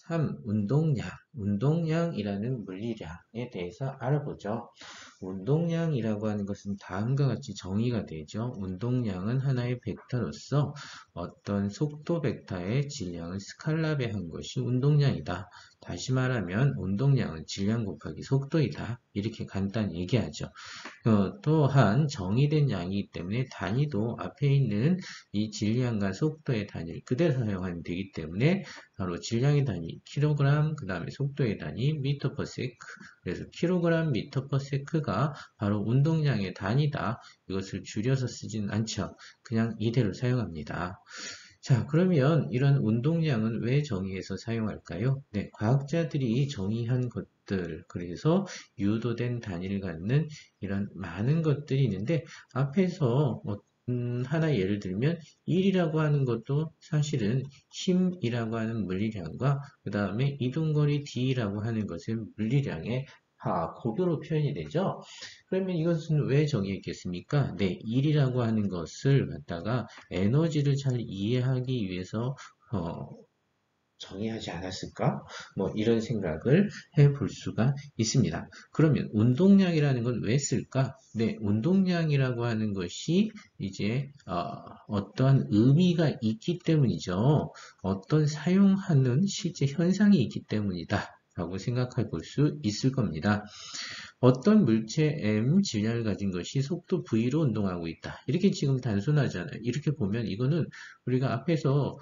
3. 운동량. 운동량이라는 물리량에 대해서 알아보죠. 운동량이라고 하는 것은 다음과 같이 정의가 되죠. 운동량은 하나의 벡터로서 어떤 속도 벡터의 질량을 스칼라배한 것이 운동량이다. 다시 말하면 운동량은 질량 곱하기 속도이다. 이렇게 간단히 얘기하죠. 또한 정의된 양이기 때문에 단위도 앞에 있는 이 질량과 속도의 단위를 그대로 사용하면 되기 때문에 바로 질량의 단위 킬로그램, 그 다음에 속도의 단위 미터 퍼 세크. 그래서 킬로그램 미터 퍼 세크가 바로 운동량의 단위다. 이것을 줄여서 쓰진 않죠. 그냥 이대로 사용합니다. 자, 그러면 이런 운동량은 왜 정의해서 사용할까요? 네, 과학자들이 정의한 것들, 그래서 유도된 단위를 갖는 이런 많은 것들이 있는데, 앞에서 하나 예를 들면 1이라고 하는 것도 사실은 힘이라고 하는 물리량과 그 다음에 이동거리 D라고 하는 것은 물리량의 고도로 표현이 되죠. 그러면 이것은 왜 정의했겠습니까? 네, 1이라고 하는 것을 갖다가 에너지를 잘 이해하기 위해서 어, 정의하지 않았을까? 뭐 이런 생각을 해볼 수가 있습니다. 그러면 운동량이라는 건 왜 쓸까? 네, 운동량이라고 하는 것이 이제 어떠한 의미가 있기 때문이죠. 어떤 사용하는 실제 현상이 있기 때문이다. 라고 생각해 볼 수 있을 겁니다. 어떤 물체 M 질량을 가진 것이 속도 V로 운동하고 있다. 이렇게 지금 단순하잖아요. 이렇게 보면 이거는 우리가 앞에서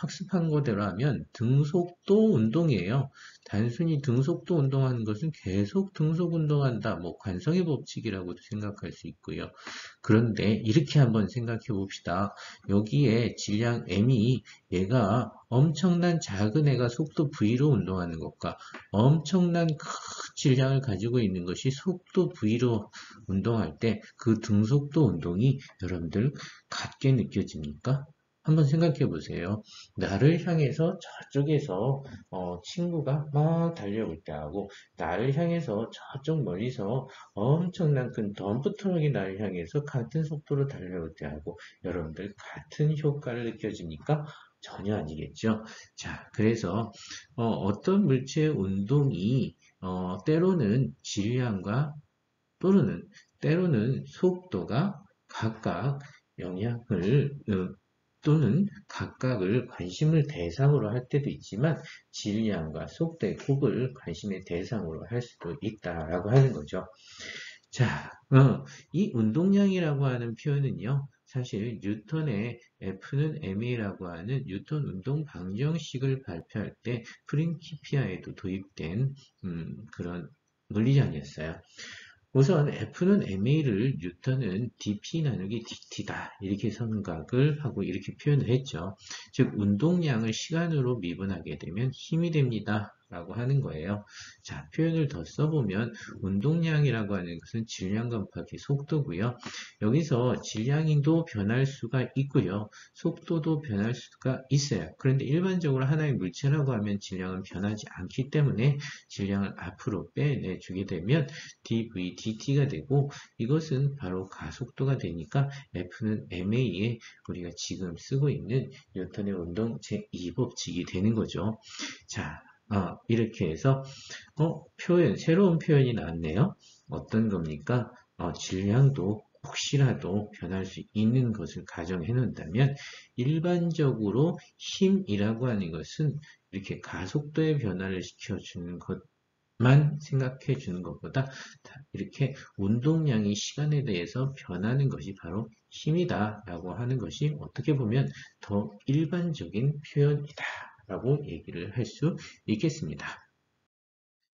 학습한 거대로 하면 등속도 운동이에요. 단순히 등속도 운동하는 것은 계속 등속 운동한다. 뭐 관성의 법칙이라고도 생각할 수 있고요. 그런데 이렇게 한번 생각해 봅시다. 여기에 질량 M이 얘가 엄청난 작은 애가 속도 V로 운동하는 것과 엄청난 큰 질량을 가지고 있는 것이 속도 V로 운동할 때 그 등속도 운동이 여러분들 같게 느껴집니까? 한번 생각해 보세요. 나를 향해서 저쪽에서 친구가 막 달려올 때하고 나를 향해서 저쪽 멀리서 엄청난 큰 덤프 트럭이 나를 향해서 같은 속도로 달려올 때하고 여러분들 같은 효과를 느껴집니까? 전혀 아니겠죠. 자, 그래서 떤 물체의 운동이 때로는 질량과 또는 때로는 속도가 각각 영향을 또는 각각을 관심을 대상으로 할 때도 있지만 질량과 속도의 곱을 관심의 대상으로 할 수도 있다라고 하는 거죠. 자, 이 운동량이라고 하는 표현은요, 사실 뉴턴의 F는 ma라고 하는 뉴턴 운동 방정식을 발표할 때 프린키피아에도 도입된 그런 물리량이었어요. 우선 F는 ma를 뉴턴은 dp 나누기 dt다 이렇게 생각을 하고 이렇게 표현을 했죠. 즉 운동량을 시간으로 미분하게 되면 힘이 됩니다. 라고 하는 거예요. 자, 표현을 더 써보면 운동량이라고 하는 것은 질량 곱하기 속도고요. 여기서 질량도 변할 수가 있고요. 속도도 변할 수가 있어요. 그런데 일반적으로 하나의 물체라고 하면 질량은 변하지 않기 때문에 질량을 앞으로 빼내주게 되면 dv dt가 되고 이것은 바로 가속도가 되니까 F는 ma에 우리가 지금 쓰고 있는 뉴턴의 운동 제2법칙이 되는 거죠. 자, 이렇게 해서 새로운 표현이 나왔네요. 어떤 겁니까? 질량도 혹시라도 변할 수 있는 것을 가정해 놓는다면 일반적으로 힘이라고 하는 것은 이렇게 가속도의 변화를 시켜주는 것만 생각해 주는 것보다 이렇게 운동량이 시간에 대해서 변하는 것이 바로 힘이다 라고 하는 것이 어떻게 보면 더 일반적인 표현이다 라고 얘기를 할 수 있겠습니다.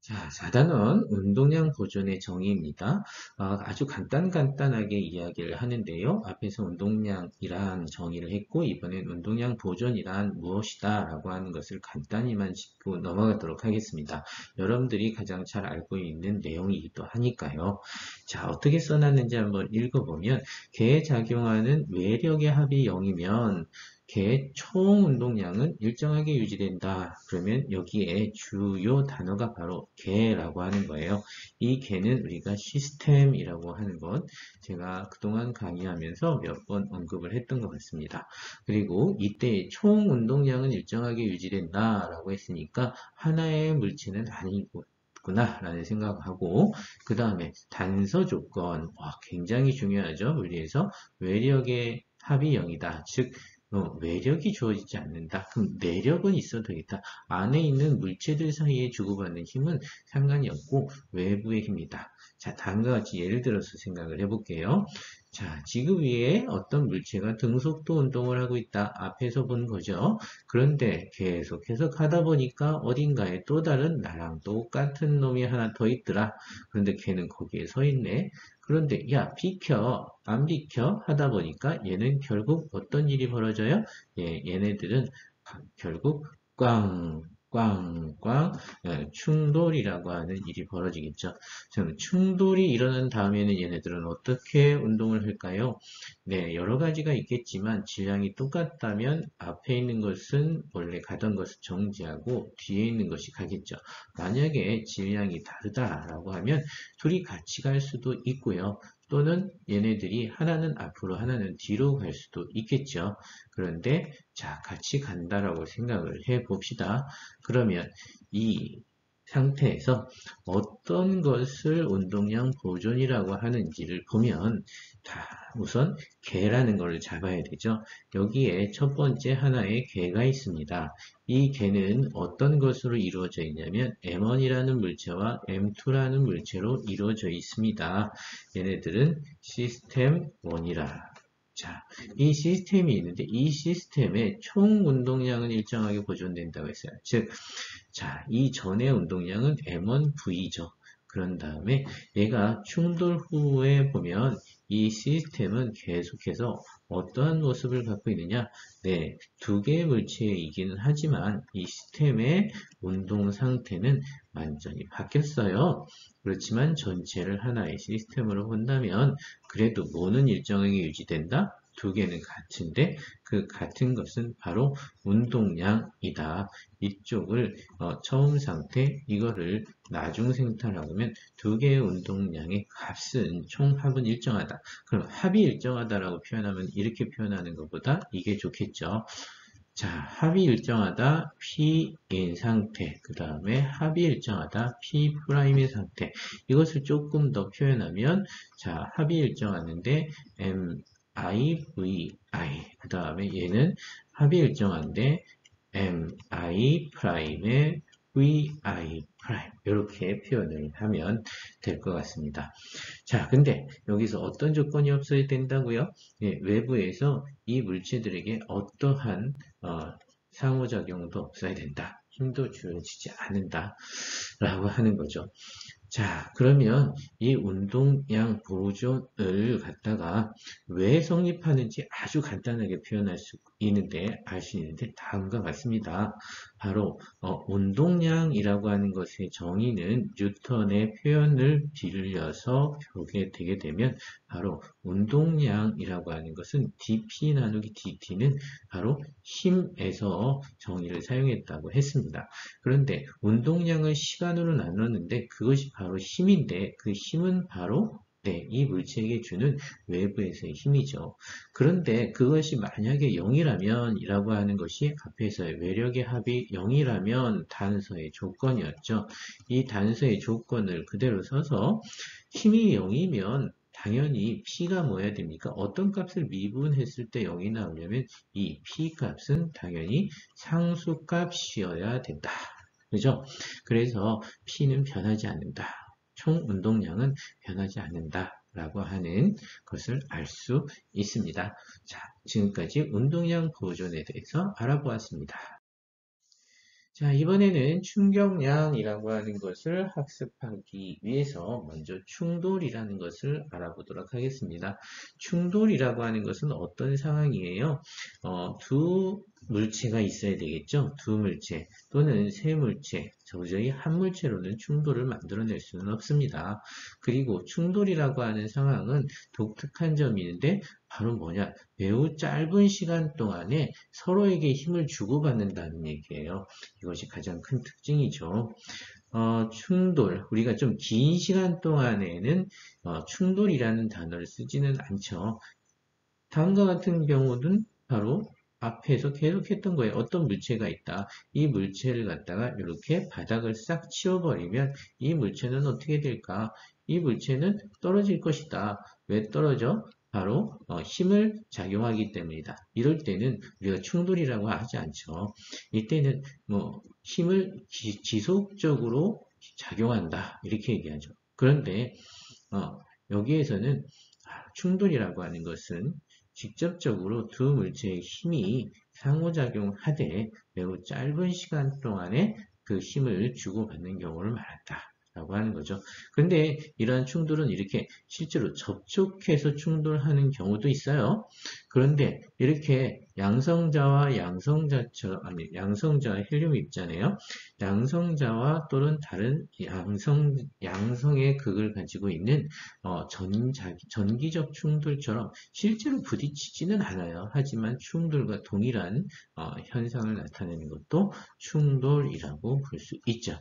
자, 4단원 운동량 보존의 정의입니다. 아주 간단하게 이야기를 하는데요. 앞에서 운동량이란 정의를 했고 이번엔 운동량 보존이란 무엇이다 라고 하는 것을 간단히만 짚고 넘어가도록 하겠습니다. 여러분들이 가장 잘 알고 있는 내용이기도 하니까요. 자, 어떻게 써놨는지 한번 읽어보면 개에 작용하는 외력의 합이 0이면 개 총 운동량은 일정하게 유지된다. 그러면 여기에 주요 단어가 바로 개라고 하는 거예요. 이 개는 우리가 시스템이라고 하는 것, 제가 그동안 강의하면서 몇 번 언급을 했던 것 같습니다. 그리고 이때 총 운동량은 일정하게 유지된다 라고 했으니까 하나의 물체는 아니고 구나 라는 생각하고, 그 다음에 단서 조건, 굉장히 중요하죠. 물리에서 외력의 합이 0이다. 즉 외력이 주어지지 않는다. 그럼 내력은 있어도 되겠다. 안에 있는 물체들 사이에 주고받는 힘은 상관이 없고 외부의 힘이다. 자, 다음과 같이 예를 들어서 생각을 해볼게요. 자, 지구 위에 어떤 물체가 등속도 운동을 하고 있다. 앞에서 본 거죠. 그런데 계속해서 가다 보니까 어딘가에 또 다른 나랑 똑같은 놈이 하나 더 있더라. 그런데 걔는 거기에 서 있네. 그런데 야 비켜 안 비켜 하다 보니까 얘는 결국 어떤 일이 벌어져요? 얘네들은 결국 꽝꽝꽝 충돌이라고 하는 일이 벌어지겠죠. 그럼 충돌이 일어난 다음에는 얘네들은 어떻게 운동을 할까요? 네, 여러 가지가 있겠지만 질량이 똑같다면 앞에 있는 것은 원래 가던 것을 정지하고 뒤에 있는 것이 가겠죠. 만약에 질량이 다르다라고 하면 둘이 같이 갈 수도 있고요. 또는 얘네들이 하나는 앞으로 하나는 뒤로 갈 수도 있겠죠. 그런데 자, 같이 간다라고 생각을 해 봅시다. 그러면 이 상태에서 어떤 것을 운동량 보존이라고 하는지를 보면 우선 개라는 걸 잡아야 되죠. 여기에 첫 번째 하나의 개가 있습니다. 이 개는 어떤 것으로 이루어져 있냐면 M1이라는 물체와 M2라는 물체로 이루어져 있습니다. 얘네들은 시스템 1이라. 자, 이 시스템이 있는데 이 시스템의 총 운동량은 일정하게 보존된다고 했어요. 즉, 자, 이 전의 운동량은 M1V죠. 그런 다음에 얘가 충돌 후에 보면 이 시스템은 계속해서 어떠한 모습을 갖고 있느냐? 네, 두 개의 물체이기는 하지만 이 시스템의 운동 상태는 완전히 바뀌었어요. 그렇지만 전체를 하나의 시스템으로 본다면 그래도 뭐는 일정하게 유지된다? 두 개는 같은데 그 같은 것은 바로 운동량이다. 이쪽을 처음 상태, 이거를 나중 생타라고 하면 두 개의 운동량의 값은 총합은 일정하다. 그럼 합이 일정하다라고 표현하면 이렇게 표현하는 것보다 이게 좋겠죠. 자, 합이 일정하다 P인 상태, 그 다음에 합이 일정하다 P'인 상태. 이것을 조금 더 표현하면, 자, 합이 일정하는데 MIVI, 그 다음에 얘는 합이 일정한데 MI 프라임의 VI 프라임, 이렇게 표현을 하면 될 것 같습니다. 자, 근데 여기서 어떤 조건이 없어야 된다고요? 외부에서 이 물체들에게 어떠한 상호작용도 없어야 된다. 힘도 주어지지 않는다. 라고 하는 거죠. 자, 그러면 이 운동량 보존을 갖다가 왜 성립하는지 아주 간단하게 표현할 수 있는데, 알 수 있는데, 다음과 같습니다. 바로, 운동량이라고 하는 것의 정의는 뉴턴의 표현을 빌려서 보게 되게 되면, 바로 운동량이라고 하는 것은 dp 나누기 dt는 바로 힘에서 정의를 사용했다고 했습니다. 그런데 운동량을 시간으로 나눴는데 그것이 바로 힘인데 그 힘은 바로 이 물체에게 주는 외부에서의 힘이죠. 그런데 그것이 만약에 0이라면 이라고 하는 것이 앞에서의 외력의 합이 0이라면 단서의 조건이었죠. 이 단서의 조건을 그대로 써서 힘이 0이면 당연히 P가 뭐야 됩니까? 어떤 값을 미분했을 때 0이 나오려면 이 P 값은 당연히 상수값이어야 된다. 그죠? 그래서 P는 변하지 않는다. 총 운동량은 변하지 않는다. 라고 하는 것을 알 수 있습니다. 자, 지금까지 운동량 보존에 대해서 알아보았습니다. 자, 이번에는 충격량이라고 하는 것을 학습하기 위해서 먼저 충돌이라는 것을 알아보도록 하겠습니다. 충돌이라고 하는 것은 어떤 상황이에요? 두 물체가 있어야 되겠죠. 두 물체 또는 세 물체, 도저히 한 물체로는 충돌을 만들어낼 수는 없습니다. 그리고 충돌이라고 하는 상황은 독특한 점이 있는데 바로 뭐냐? 매우 짧은 시간 동안에 서로에게 힘을 주고받는다는 얘기예요. 이것이 가장 큰 특징이죠. 충돌, 우리가 좀 긴 시간 동안에는 충돌이라는 단어를 쓰지는 않죠. 다음과 같은 경우는 바로 앞에서 계속 했던 거예요. 어떤 물체가 있다. 이 물체를 갖다가 이렇게 바닥을 싹 치워버리면 이 물체는 어떻게 될까? 이 물체는 떨어질 것이다. 왜 떨어져? 바로 힘을 작용하기 때문이다. 이럴 때는 우리가 충돌이라고 하지 않죠. 이때는 뭐 힘을 지속적으로 작용한다. 이렇게 얘기하죠. 그런데 여기에서는 충돌이라고 하는 것은 직접적으로 두 물체의 힘이 상호작용하되 매우 짧은 시간 동안에 그 힘을 주고받는 경우를 말한다. 라고 하는 거죠. 근데 이러한 충돌은 이렇게 실제로 접촉해서 충돌하는 경우도 있어요. 그런데 이렇게 양성자와 양성자처럼, 아니, 양성자와 헬륨이 있잖아요. 양성자와 또는 다른 양성의 극을 가지고 있는 전기적 충돌처럼 실제로 부딪히지는 않아요. 하지만 충돌과 동일한 현상을 나타내는 것도 충돌이라고 볼 수 있죠.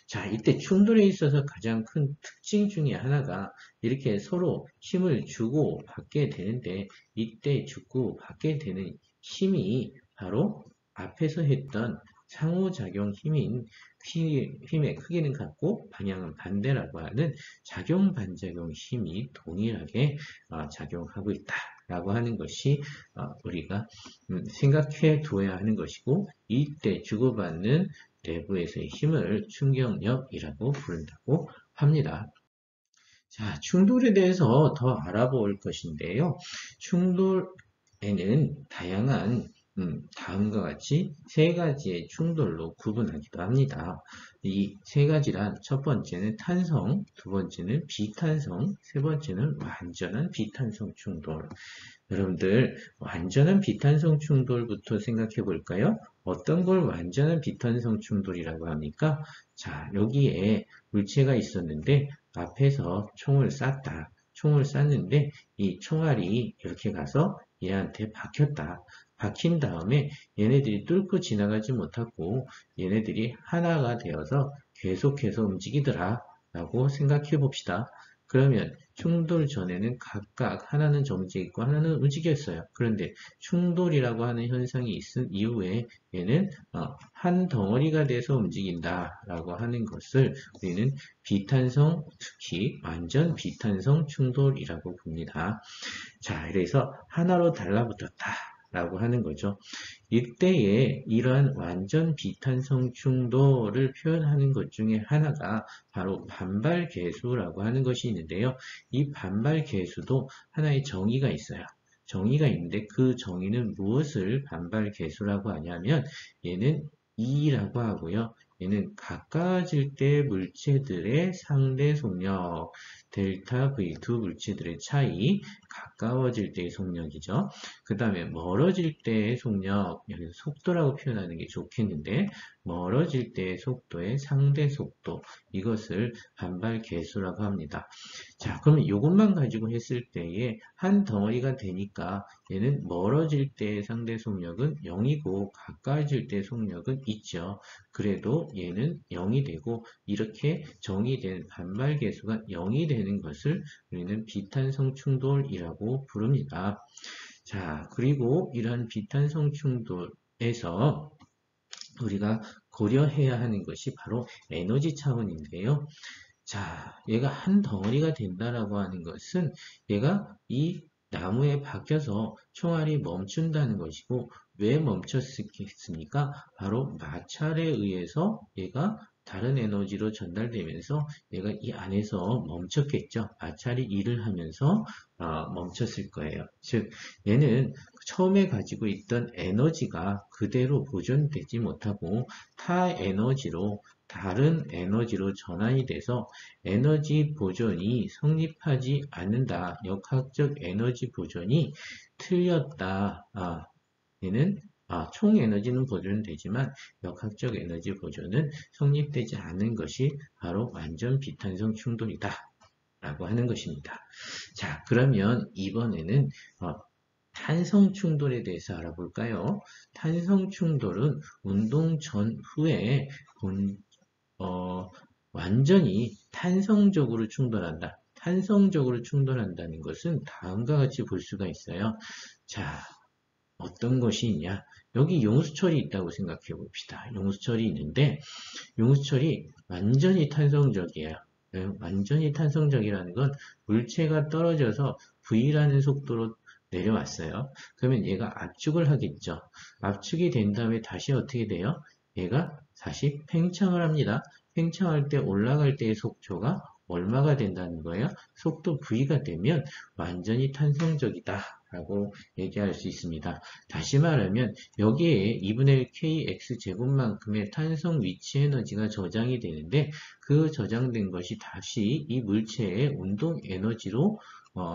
자, 이때 충돌에 있어서 가장 큰 특징 중에 하나가 이렇게 서로 힘을 주고 받게 되는데 이때 주고 받게 되는 힘이 바로 앞에서 했던 상호작용 힘의 크기는 같고 방향은 반대라고 하는 작용 반작용 힘이 동일하게 작용하고 있다라고 하는 것이 우리가 생각해 두어야 하는 것이고 이때 주고받는 내부에서의 힘을 충격력이라고 부른다고 합니다. 자, 충돌에 대해서 더 알아볼 것인데요. 충돌에는 다양한 다음과 같이 세 가지의 충돌로 구분하기도 합니다. 이 세 가지란 첫 번째는 탄성, 두 번째는 비탄성, 세 번째는 완전한 비탄성 충돌. 여러분들 완전한 비탄성 충돌부터 생각해 볼까요? 어떤 걸 완전한 비탄성 충돌이라고 합니까? 자, 여기에 물체가 있었는데 앞에서 총을 쐈다. 총을 쐈는데 이 총알이 이렇게 가서 얘한테 박혔다. 박힌 다음에 얘네들이 뚫고 지나가지 못하고 얘네들이 하나가 되어서 계속해서 움직이더라 라고 생각해 봅시다. 그러면 충돌 전에는 각각 하나는 정지해 있고 하나는 움직였어요. 그런데 충돌이라고 하는 현상이 있은 이후에 얘는 한 덩어리가 돼서 움직인다라고 하는 것을 우리는 비탄성, 특히 완전 비탄성 충돌이라고 봅니다. 자, 그래서 하나로 달라붙었다. 라고 하는 거죠. 이때에 이러한 완전 비탄성 충돌을 표현하는 것 중에 하나가 바로 반발 계수라고 하는 것이 있는데요. 이 반발 계수도 하나의 정의가 있어요. 정의가 있는데 그 정의는 무엇을 반발 계수라고 하냐면 얘는 E라고 하고요. 얘는 가까워질 때 물체들의 상대 속력 델타 V 두 물체들의 차이 가까워질 때의 속력이죠. 그 다음에 멀어질 때의 속력, 여기서 속도라고 표현하는 게 좋겠는데 멀어질 때의 속도의 상대 속도, 이것을 반발 계수라고 합니다. 자, 그러면 이것만 가지고 했을 때에 한 덩어리가 되니까 얘는 멀어질 때의 상대 속력은 0이고 가까워질 때의 속력은 있죠. 그래도 얘는 0이 되고 이렇게 정의된 반발 계수가 0이 되는 것을 우리는 비탄성 충돌이라고 부릅니다. 자, 그리고 이러한 비탄성 충돌에서 우리가 고려해야 하는 것이 바로 에너지 차원인데요. 자, 얘가 한 덩어리가 된다라고 하는 것은 얘가 이 나무에 박혀서 총알이 멈춘다는 것이고 왜 멈췄겠습니까? 바로 마찰에 의해서 얘가 다른 에너지로 전달되면서 얘가 이 안에서 멈췄겠죠. 마찰이 일을 하면서 멈췄을 거예요. 즉 얘는 처음에 가지고 있던 에너지가 그대로 보존되지 못하고 타 에너지로 다른 에너지로 전환이 돼서 에너지 보존이 성립하지 않는다. 역학적 에너지 보존이 틀렸다. 얘는 총 에너지는 보존되지만 역학적 에너지 보존은 성립되지 않는 것이 바로 완전 비탄성 충돌이다 라고 하는 것입니다. 자, 그러면 이번에는 탄성 충돌에 대해서 알아볼까요? 탄성 충돌은 운동 전후에 완전히 탄성적으로 충돌한다. 탄성적으로 충돌한다는 것은 다음과 같이 볼 수가 있어요. 자, 어떤 것이 있냐? 여기 용수철이 있다고 생각해 봅시다. 용수철이 있는데 용수철이 완전히 탄성적이에요. 완전히 탄성적이라는 건 물체가 떨어져서 V라는 속도로 내려왔어요. 그러면 얘가 압축을 하겠죠. 압축이 된 다음에 다시 어떻게 돼요? 얘가 다시 팽창을 합니다. 팽창할 때 올라갈 때의 속초가 얼마가 된다는 거예요? 속도 V가 되면 완전히 탄성적이다 라고 얘기할 수 있습니다. 다시 말하면 여기에 2분의 1 kx 제곱만큼의 탄성 위치 에너지가 저장이 되는데 그 저장된 것이 다시 이 물체의 운동 에너지로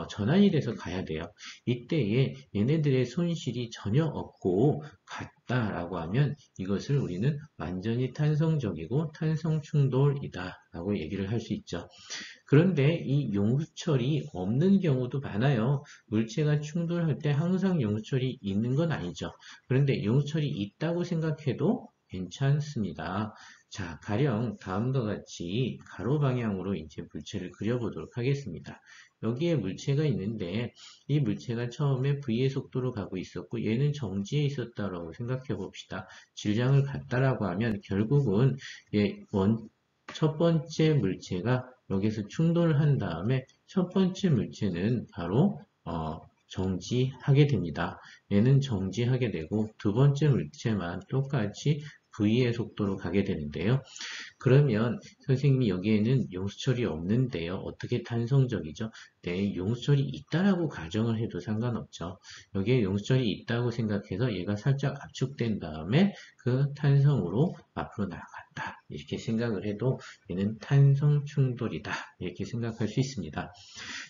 전환이 돼서 가야 돼요. 이때에 얘네들의 손실이 전혀 없고 같다라고 하면 이것을 우리는 완전히 탄성적이고 탄성 충돌이다 라고 얘기를 할 수 있죠. 그런데 이 용수철이 없는 경우도 많아요. 물체가 충돌할 때 항상 용수철이 있는 건 아니죠. 그런데 용수철이 있다고 생각해도 괜찮습니다. 자, 가령 다음과 같이 가로 방향으로 이제 물체를 그려보도록 하겠습니다. 여기에 물체가 있는데 이 물체가 처음에 V의 속도로 가고 있었고 얘는 정지해 있었다라고 생각해 봅시다. 질량을 갖다라고 하면 결국은 첫 번째 물체가 여기서 충돌을 한 다음에 첫 번째 물체는 바로 정지하게 됩니다. 얘는 정지하게 되고 두 번째 물체만 똑같이 V의 속도로 가게 되는데요. 그러면 선생님이 여기에는 용수철이 없는데요. 어떻게 탄성적이죠? 네, 용수철이 있다라고 가정을 해도 상관없죠. 여기에 용수철이 있다고 생각해서 얘가 살짝 압축된 다음에 그 탄성으로 앞으로 나아간다. 이렇게 생각을 해도 얘는 탄성 충돌이다. 이렇게 생각할 수 있습니다.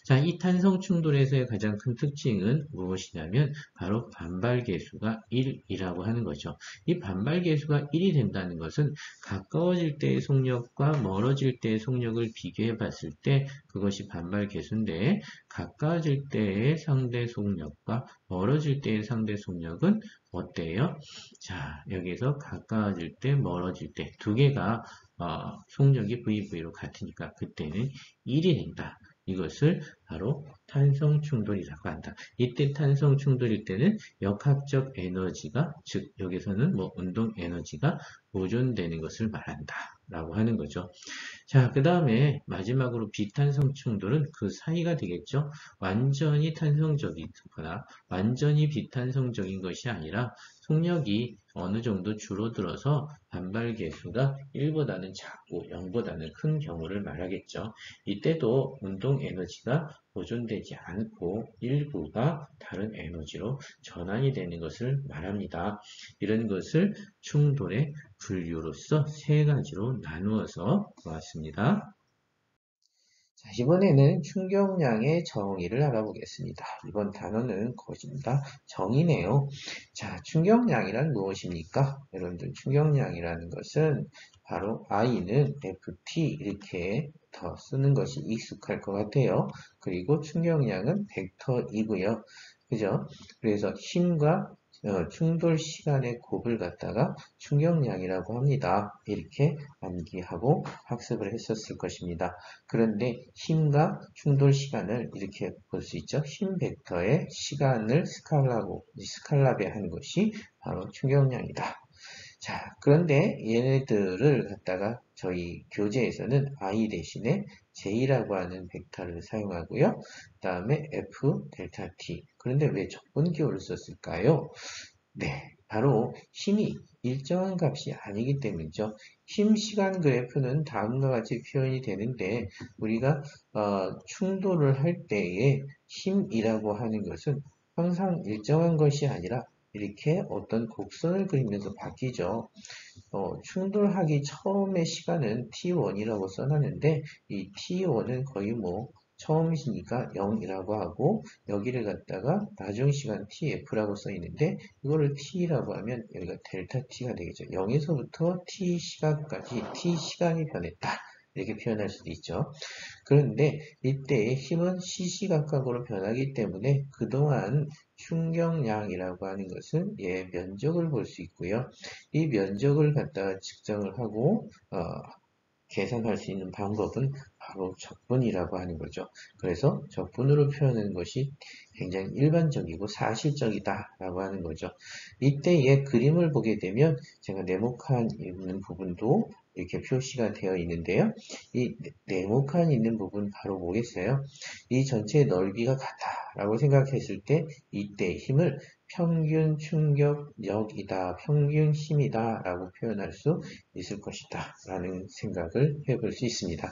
자, 이 탄성 충돌에서의 가장 큰 특징은 무엇이냐면 바로 반발 계수가 1이라고 하는 거죠. 이 반발 계수가 1이 된다는 것은 가까워질 때의 속력과 멀어질 때의 속력을 비교해 봤을 때 그것이 반발 계수인데 가까워질 때의 상대 속력과 멀어질 때의 상대 속력은 어때요? 자, 여기서 가까워질 때, 멀어질 때 두 개가 속력이 VV로 같으니까 그때는 1이 된다. 이것을 바로 탄성 충돌이라고 한다. 이때 탄성 충돌일 때는 역학적 에너지가, 즉 여기서는 운동 에너지가 보존되는 것을 말한다 라고 하는 거죠. 자, 그 다음에 마지막으로 비탄성 충돌은 그 사이가 되겠죠. 완전히 탄성적이거나 완전히 비탄성적인 것이 아니라 속력이 어느 정도 줄어들어서 반발 계수가 1보다는 작고 0보다는 큰 경우를 말하겠죠. 이때도 운동 에너지가 보존되지 않고 일부가 다른 에너지로 전환이 되는 것을 말합니다. 이런 것을 충돌의 분류로서 세 가지로 나누어서 보았습니다. 자, 이번에는 충격량의 정의를 알아보겠습니다. 이번 단어는 것입니다. 정의네요. 자, 충격량이란 무엇입니까? 여러분들 충격량이라는 것은 바로 I는 FT 이렇게 더 쓰는 것이 익숙할 것 같아요. 그리고 충격량은 벡터이고요. 그죠? 그래서 힘과 충돌 시간의 곱을 갖다가 충격량이라고 합니다. 이렇게 암기하고 학습을 했었을 것입니다. 그런데 힘과 충돌 시간을 이렇게 볼 수 있죠. 힘 벡터의 시간을 스칼라베한 것이 바로 충격량이다. 자, 그런데 얘네들을 갖다가 저희 교재에서는 I 대신에 J라고 하는 벡터를 사용하고요. 그 다음에 F 델타 T. 그런데 왜 적분기호를 썼을까요? 네, 바로 힘이 일정한 값이 아니기 때문이죠. 힘 시간 그래프는 다음과 같이 표현이 되는데 우리가 충돌을 할 때의 힘이라고 하는 것은 항상 일정한 것이 아니라 이렇게 어떤 곡선을 그리면서 바뀌죠. 충돌하기 처음의 시간은 T1이라고 써놨는데 이 T1은 거의 처음이니까 0이라고 하고 여기를 갖다가 나중 시간 tf라고 써 있는데 이거를 t라고 하면 여기가 델타 t가 되겠죠. 0에서부터 t 시간까지 t 시간이 변했다. 이렇게 표현할 수도 있죠. 그런데 이때의 힘은 시시각각으로 변하기 때문에 그동안 충격량이라고 하는 것은 면적을 볼 수 있고요. 이 면적을 갖다가 측정을 하고 계산할 수 있는 방법은 바로 적분이라고 하는 거죠. 그래서 적분으로 표현하는 것이 굉장히 일반적이고 사실적이다라고 하는 거죠. 이때의 그림을 보게 되면 제가 네모칸 있는 부분도 이렇게 표시가 되어 있는데요. 이 네모칸 있는 부분 바로 뭐겠어요? 이 전체의 넓이가 같다라고 생각했을 때 이때 힘을 평균 충격력이다, 평균 힘이다 라고 표현할 수 있을 것이다 라는 생각을 해볼 수 있습니다.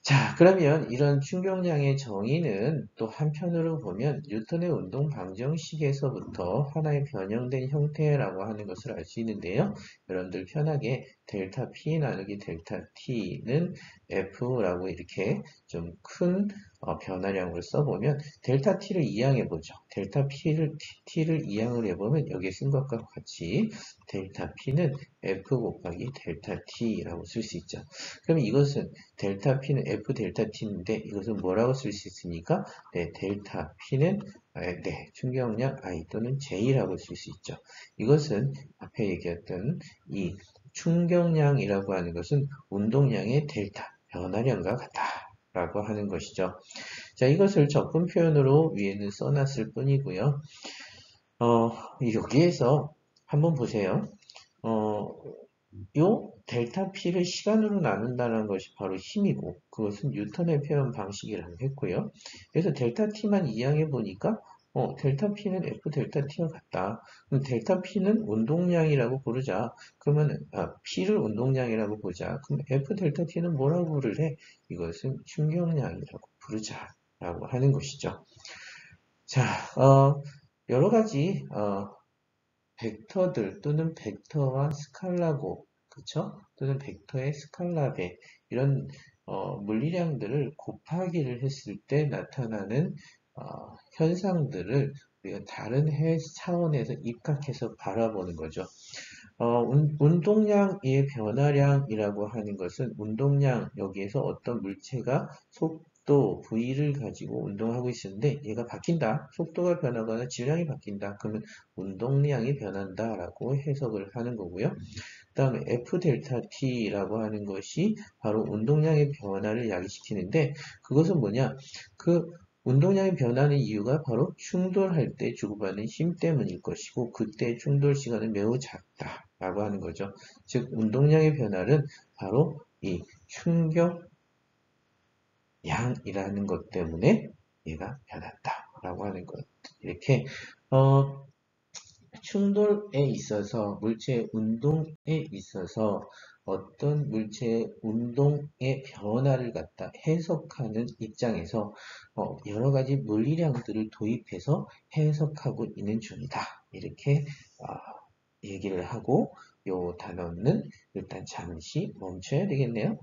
자, 그러면 이런 충격량의 정의는 또 한편으로 보면 뉴턴의 운동 방정식에서부터 하나의 변형된 형태라고 하는 것을 알 수 있는데요. 여러분들 편하게 델타 P 나누기 델타 T는 F라고 이렇게 좀 큰 변화량으로 써보면 델타 T를 이항해 보죠. 델타 T를 이항을 해보면 여기에 쓴 것과 같이 델타 P는 F 곱하기 델타 T라고 쓸 수 있죠. 그럼 이것은 델타 P는 F 델타 T인데 이것은 뭐라고 쓸 수 있습니까? 네, 델타 P는 충격량 I 또는 J라고 쓸 수 있죠. 이것은 앞에 얘기했던 이 충격량이라고 하는 것은 운동량의 델타, 변화량과 같다라고 하는 것이죠. 자, 이것을 적분 표현으로 위에는 써놨을 뿐이고요. 여기에서 한번 보세요. 요 델타 P를 시간으로 나눈다는 것이 바로 힘이고 그것은 뉴턴의 표현 방식이라고 했고요. 그래서 델타 T만 이항해 보니까 델타 P는 F 델타 T와 같다. 그럼 델타 P는 운동량이라고 부르자. 그러면 P를 운동량이라고 보자. 그럼 F 델타 T는 뭐라고 부르래? 이것은 충격량이라고 부르자라고 하는 것이죠. 자, 여러 가지 벡터들 또는 벡터와 스칼라고 그쵸? 또는 벡터의 스칼라배 이런 물리량들을 곱하기를 했을 때 나타나는 현상들을 우리가 다른 차원에서 입각해서 바라보는 거죠. 운동량의 변화량이라고 하는 것은 운동량 여기에서 어떤 물체가 속도 V를 가지고 운동하고 있었는데 얘가 바뀐다. 속도가 변하거나 질량이 바뀐다. 그러면 운동량이 변한다 라고 해석을 하는 거고요. 그 다음에 F 델타 T라고 하는 것이 바로 운동량의 변화를 야기시키는데 그것은 뭐냐? 그 운동량이 변하는 이유가 바로 충돌할 때 주고받는 힘 때문일 것이고 그때 충돌 시간은 매우 작다라고 하는 거죠. 즉 운동량의 변화는 바로 이 충격량이라는 것 때문에 얘가 변한다라고 하는 것. 이렇게 충돌에 있어서 물체의 운동에 있어서 어떤 물체의 운동의 변화를 갖다 해석하는 입장에서 여러 가지 물리량들을 도입해서 해석하고 있는 중이다. 이렇게 얘기를 하고 요 단어는 일단 잠시 멈춰야 되겠네요.